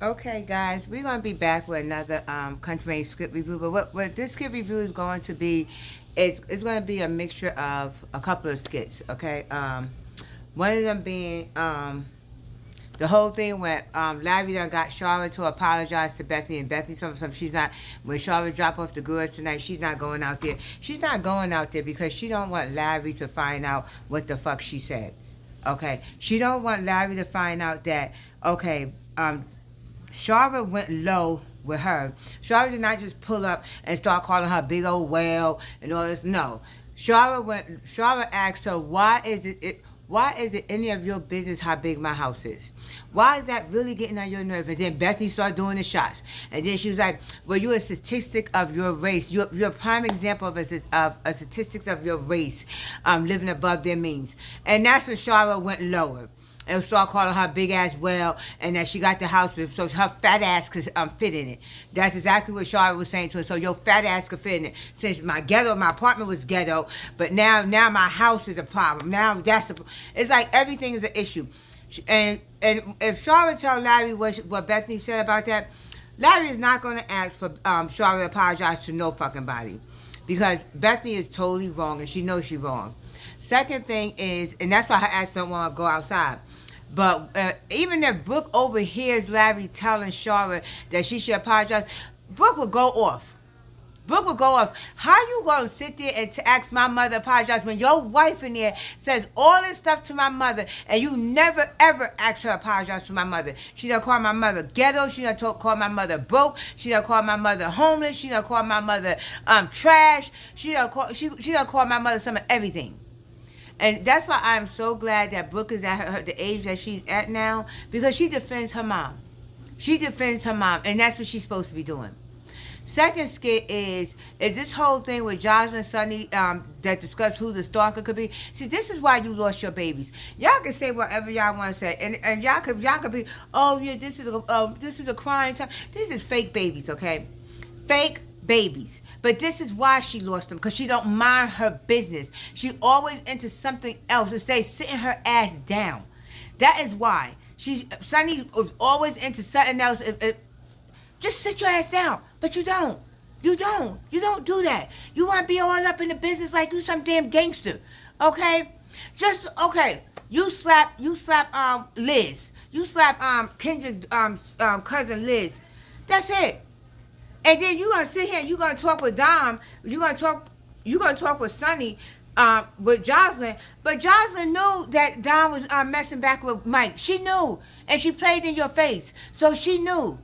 Okay, guys, we're gonna be back with another country made script review. But what this script review is going to be is it's going to be a mixture of a couple of skits. Okay, one of them being the whole thing when Larry done got Charlotte to apologize to Bethany, and Bethany told some she's not. When Charlotte drop off the goods tonight, she's not going out there. She's not going out there because she don't want Larry to find out what the fuck she said. Okay, she don't want Larry to find out that okay. Charlotte went low with her. Charlotte did not just pull up and start calling her big old whale and all this. No. Charlotte asked her, why is it any of your business how big my house is? Why is that really getting on your nerve? And then Bethany started doing the shots. And then she was like, well, you're a statistic of your race. You're a prime example of a statistics of your race living above their means. And that's when Charlotte went lower and start calling her big ass well, and that she got the house so her fat ass could fit in it. That's exactly what Charlotte was saying to her. So your fat ass could fit in it. Since my apartment was ghetto, but now my house is a problem. Now it's like everything is an issue. And if Charlotte tell Larry what Bethany said about that, Larry is not going to ask for Charlotte to apologize to no fucking body, because Bethany is totally wrong and she knows she's wrong. Second thing is, and that's why her ass don't want to go outside. But even if Brooke overhears Larry telling Charlotte that she should apologize, Brooke will go off. Brooke will go off. How you gonna sit there and ask my mother to apologize when your wife in there says all this stuff to my mother and you never ever ask her to apologize to my mother? She done call my mother ghetto. She done call my mother broke. She done call my mother homeless. She done call my mother trash. She done call my mother some of everything. And that's why I'm so glad that Brooke is at the age that she's at now, because she defends her mom. She defends her mom, and that's what she's supposed to be doing. Second skit is this whole thing with Jocelyn and Sonny that discuss who the stalker could be. See, this is why you lost your babies. Y'all can say whatever y'all want to say, and y'all could be, oh yeah, this is a crying time. This is fake babies, okay? Fake babies. But this is why she lost them, because she don't mind her business. She always into something else instead of sitting her ass down. That is why. Sonny was always into something else. Just sit your ass down. But you don't. You don't. You don't do that. You want to be all up in the business like you some damn gangster. Okay? Okay. You slap Liz. You slap Kendrick cousin Liz. That's it. And then you gonna sit here and you gonna talk with Dom. You gonna talk with Sonny, with Jocelyn. But Jocelyn knew that Dom was messing back with Mike. She knew, and she played in your face, so she knew.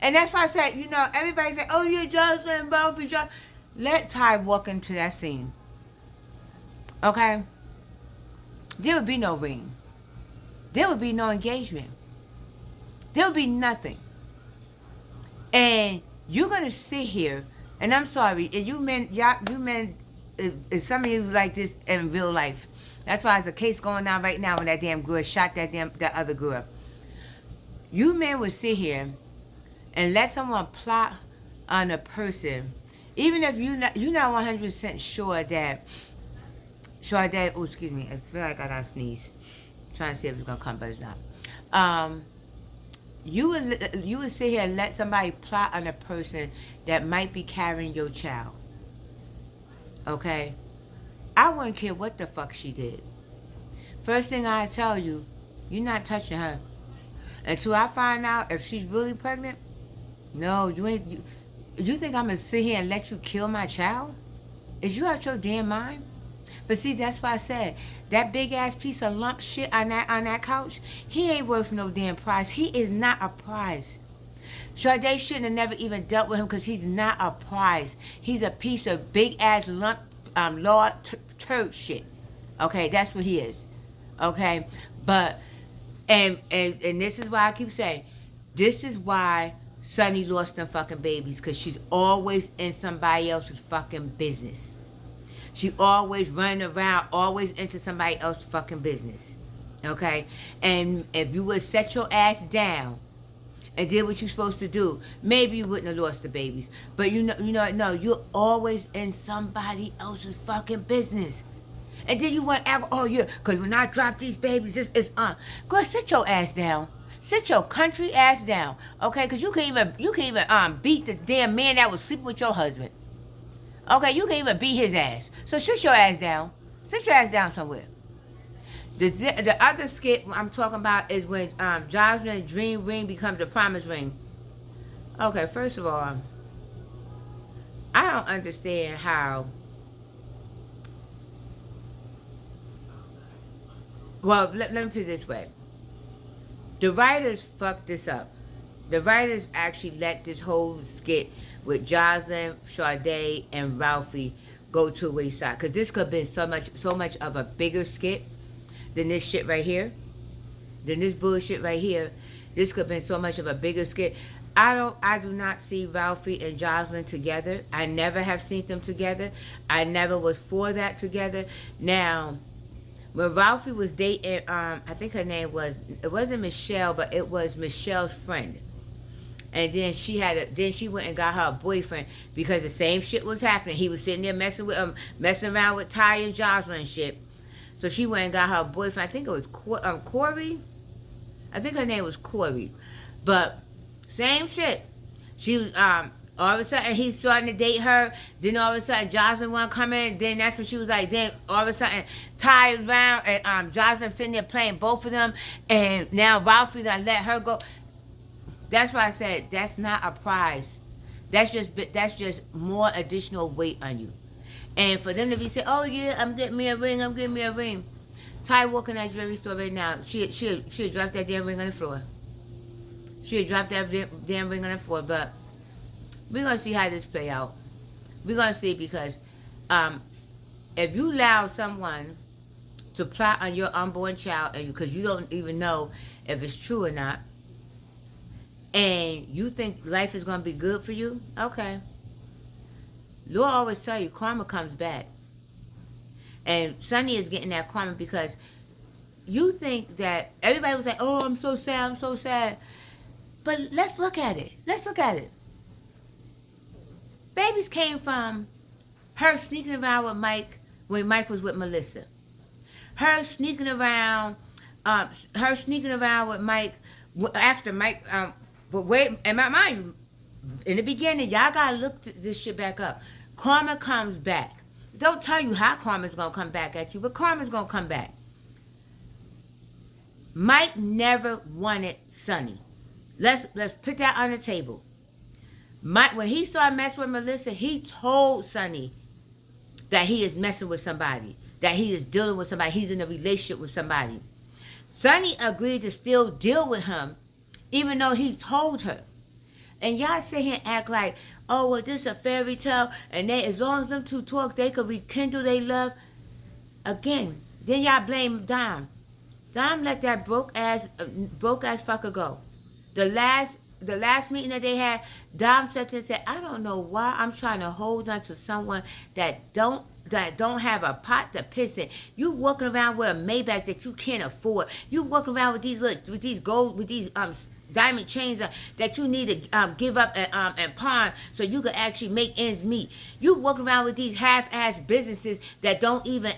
And that's why I said, everybody said, "Oh, you're Jocelyn, both for Jocelyn." Let Ty walk into that scene. Okay, there would be no ring. There would be no engagement. There would be nothing. And you're gonna sit here, and I'm sorry, if if some of you like this in real life. That's why there's a case going on right now when that damn girl shot that other girl. You men would sit here and let someone plot on a person, even if you're not 100% sure that. Oh, excuse me, I feel like I gotta sneeze. I'm trying to see if it's gonna come, but it's not. You would sit here and let somebody plot on a person that might be carrying your child. Okay? I wouldn't care what the fuck she did. First thing I tell you, you're not touching her. Until I find out if she's really pregnant, no, you ain't. You think I'm gonna sit here and let you kill my child? Is you out your damn mind? But see, that's why I said that big ass piece of lump shit on that couch, he ain't worth no damn prize. He is not a prize. Sade shouldn't have never even dealt with him, because he's not a prize. He's a piece of big ass lump Lord turd shit. Okay, that's what he is. Okay, but and this is why I keep saying, this is why Sonny lost them fucking babies, because she's always in somebody else's fucking business. She always running around, always into somebody else's fucking business. Okay? And if you would set your ass down and did what you're supposed to do, maybe you wouldn't have lost the babies. But no, you're always in somebody else's fucking business. And then you want to act, oh yeah, because when I drop these babies, it's go sit your ass down. Sit your country ass down, okay? Cause you can even beat the damn man that was sleeping with your husband. Okay, you can even beat his ass. So sit your ass down. Sit your ass down somewhere. The other skit I'm talking about is when Jocelyn's dream ring becomes a promise ring. Okay, first of all, I don't understand how. Well, let me put it this way. The writers fucked this up. The writers actually let this whole skit with Jocelyn, Sade, and Ralphie go to a wayside. Because this could have been so much of a bigger skit than this shit right here. Than this bullshit right here. This could have been so much of a bigger skit. I do not see Ralphie and Jocelyn together. I never have seen them together. I never was for that together. Now, when Ralphie was dating, I think her name was, it wasn't Michelle, but it was Michelle's friend. And then she went and got her a boyfriend because the same shit was happening. He was sitting there messing around with Ty and Jocelyn and shit. So she went and got her a boyfriend. I think it was Corey. I think her name was Corey. But same shit. She was all of a sudden he's starting to date her. Then all of a sudden Jocelyn want to come in. Then that's when she was like, then all of a sudden Ty is around and Jocelyn sitting there playing both of them. And now Ralphie done let her go. That's why I said that's not a prize. That's just more additional weight on you. And for them to be saying, oh yeah, I'm getting me a ring. Ty walking that jewelry store right now, she'd drop that damn ring on the floor. She'd drop that damn ring on the floor. But we're going to see how this play out. We're going to see because if you allow someone to plot on your unborn child, and because you don't even know if it's true or not, and you think life is going to be good for you, okay. Lord always tell you, karma comes back. And Sonny is getting that karma because you think that everybody was like, oh, I'm so sad. But let's look at it. Babies came from her sneaking around with Mike when Mike was with Melissa. Her sneaking around with Mike after Mike, but wait, and mind you, in the beginning, y'all gotta look this shit back up. Karma comes back. Don't tell you how karma's gonna come back at you, but karma's gonna come back. Mike never wanted Sonny. Let's put that on the table. Mike, when he started messing with Melissa, he told Sonny that he is messing with somebody, that he is dealing with somebody, he's in a relationship with somebody. Sonny agreed to still deal with him, even though he told her. And y'all sit here and act like, oh, well, this is a fairy tale, and they, as long as them two talk, they could rekindle their love. Again, then y'all blame Dom. Dom let that broke ass fucker go. The last meeting that they had, Dom sat there and said, I don't know why I'm trying to hold on to someone that don't have a pot to piss in. You walking around with a Maybach that you can't afford. You walking around with these diamond chains that you need to give up and pawn so you can actually make ends meet. You walking around with these half-ass businesses that don't even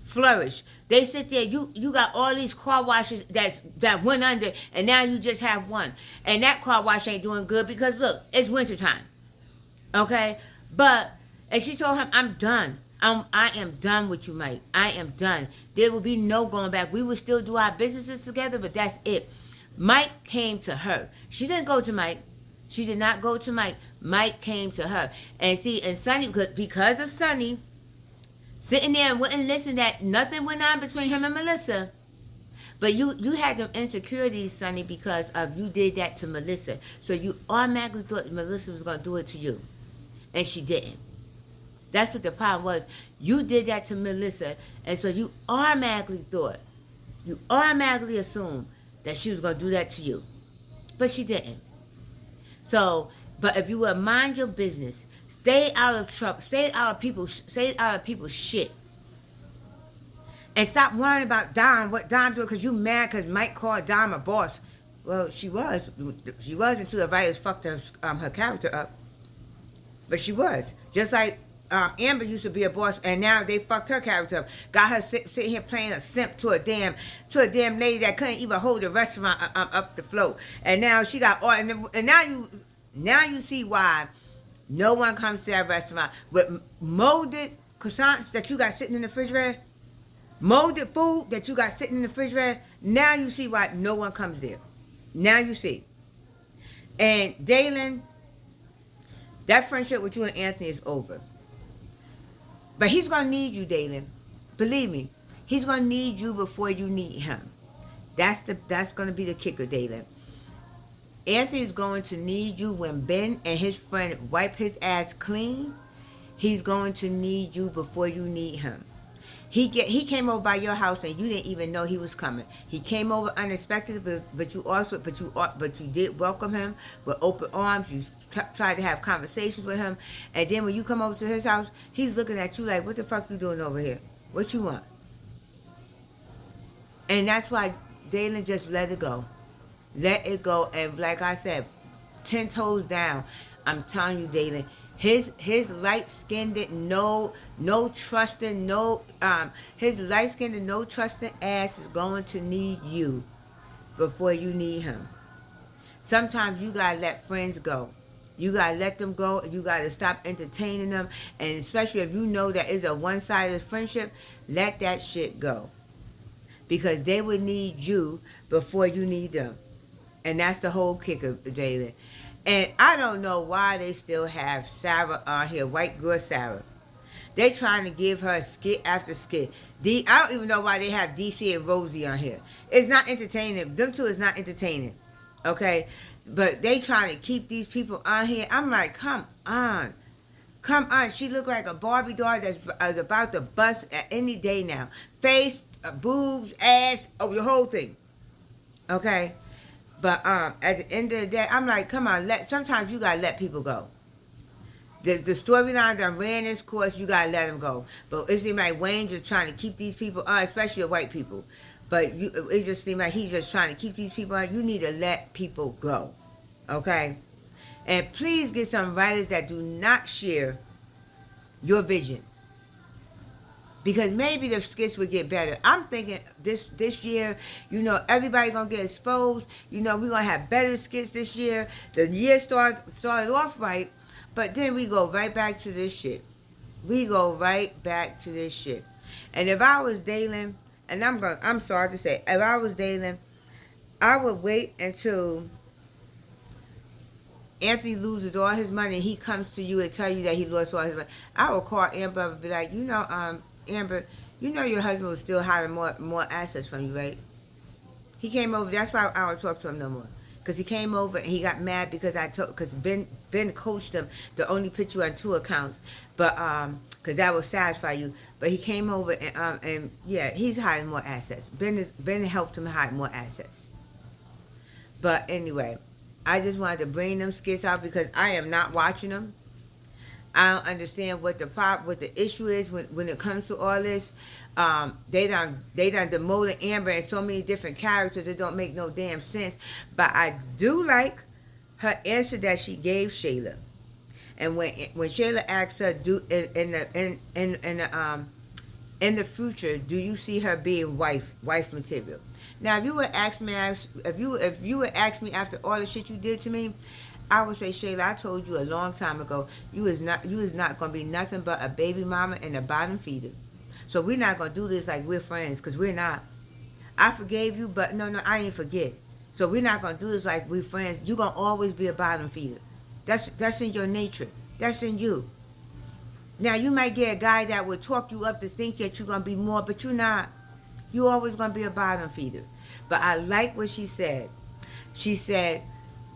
flourish. They sit there. You got all these car washes that went under, and now you just have one, and that car wash ain't doing good because look, it's wintertime. Okay, and she told him, I'm done. I am done with you, Mike. I am done. There will be no going back. We will still do our businesses together, but that's it. Mike came to her. She didn't go to Mike. She did not go to Mike. Mike came to her. And see, and Sonny, because of Sonny, sitting there and wouldn't listen, that nothing went on between him and Melissa. But you had them insecurities, Sonny, because of you did that to Melissa. So you automatically thought Melissa was going to do it to you. And she didn't. That's what the problem was. You did that to Melissa, and so you automatically assumed that she was going to do that to you. But she didn't. So, but if you would mind your business, stay out of trouble, stay out of people's shit. And stop worrying about Dom, what Dom doing, because you mad because Mike called Dom a boss. Well, she was until the writers fucked her character up. But she was. Just like Amber used to be a boss, and now they fucked her character up. Got her sitting here playing a simp to a damn lady that couldn't even hold the restaurant up the float. And now she got all, and now you see why no one comes to that restaurant with molded croissants that you got sitting in the refrigerator, molded food that you got sitting in the refrigerator. Now you see why no one comes there. Now you see. And Dalen, that friendship with you and Anthony is over. But he's going to need you, Dalen. Believe me. He's going to need you before you need him. That's going to be the kicker, Dalen. Anthony's going to need you when Ben and his friend wipe his ass clean. He's going to need you before you need him. He came over by your house and you didn't even know he was coming. He came over unexpectedly, but you did welcome him with open arms. You tried to have conversations with him, and then when you come over to his house, he's looking at you like, "What the fuck you doing over here? What you want?" And that's why Dalen just let it go. Let it go, and like I said, 10 toes down. I'm telling you, Dalen. His light-skinned, no trusting, his light-skinned, no trusting ass is going to need you before you need him. Sometimes you gotta let friends go. You gotta let them go. You gotta stop entertaining them, and especially if you know that it's a one-sided friendship, let that shit go, because they would need you before you need them, and that's the whole kicker, Dalen. And I don't know why they still have Sarah on here, white girl Sarah. They trying to give her skit after skit. I don't even know why they have DC and Rosie on here. It's not entertaining. Them two is not entertaining. Okay? But they trying to keep these people on here. I'm like, come on. Come on. She look like a Barbie doll that's about to bust at any day now. Face, boobs, ass, the whole thing. Okay? But at the end of the day, I'm like, come on, sometimes you gotta let people go. The storyline that ran its course, you gotta let them go. But it seems like Wayne just trying to keep these people on, especially the white people. But it just seems like he's just trying to keep these people on. You need to let people go, okay? And please get some writers that do not share your vision, because maybe the skits would get better. I'm thinking this year, everybody gonna get exposed. We're gonna have better skits this year. The year started off right, but then we go right back to this shit. We go right back to this shit. And if I was Dalen, and I'm sorry to say, if I was Dalen, I would wait until Anthony loses all his money and he comes to you and tell you that he lost all his money. I would call Amber and be like, Amber, your husband was still hiding more assets from you, right? He came over. That's why I don't talk to him no more. Because he came over and he got mad because Ben coached him to only put you on 2 accounts, but because that will satisfy you. But he came over and yeah, he's hiding more assets. Ben helped him hide more assets. But anyway, I just wanted to bring them skits out because I am not watching them. I don't understand what the issue is when it comes to all this. They done demoted Amber and so many different characters. It don't make no damn sense. But I do like her answer that she gave Shayla. And when Shayla asked her, in the future, do you see her being wife material? Now, if you would ask me after all the shit you did to me, I would say, Shayla, I told you a long time ago, you is not gonna be nothing but a baby mama and a bottom feeder. So we're not gonna do this like we're friends, because we're not. I forgave you, but no, I ain't forget. So we're not gonna do this like we're friends. You're gonna always be a bottom feeder. That's in your nature. That's in you. Now you might get a guy that would talk you up to think that you're gonna be more, but you're not. You're always gonna be a bottom feeder. But I like what she said. She said,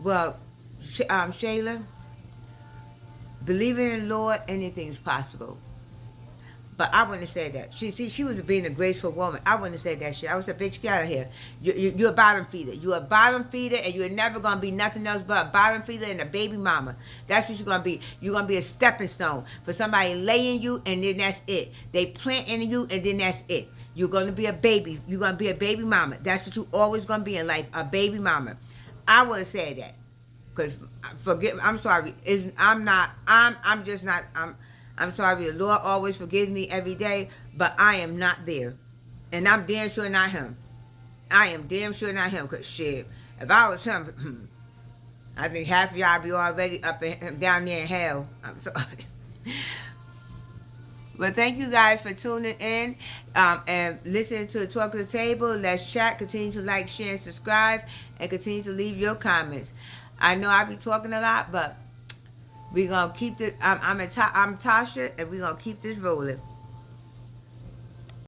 well, Shayla, believing in the Lord, anything's possible. But I wouldn't have said that. She was being a graceful woman. I wouldn't have said that shit. I would say, bitch, get out of here. You're a bottom feeder. You're a bottom feeder, and you're never going to be nothing else but a bottom feeder and a baby mama. That's what you're going to be. You're going to be a stepping stone for somebody laying you, and then that's it. They planting you, and then that's it. You're going to be a baby. You're going to be a baby mama. That's what you always going to be in life, a baby mama. I would have said that. Because, I'm sorry, I'm I'm sorry. The Lord always forgives me every day, but I am not there. And I'm damn sure not him. I am damn sure not him, because shit, if I was him, I think half of y'all be already up and down there in hell. I'm sorry. But thank you guys for tuning in and listening to the Talk of the Table. Let's chat. Continue to like, share, and subscribe, and continue to leave your comments. I know I be talking a lot, but we're gonna keep this. I'm Tasha, and we're gonna keep this rolling.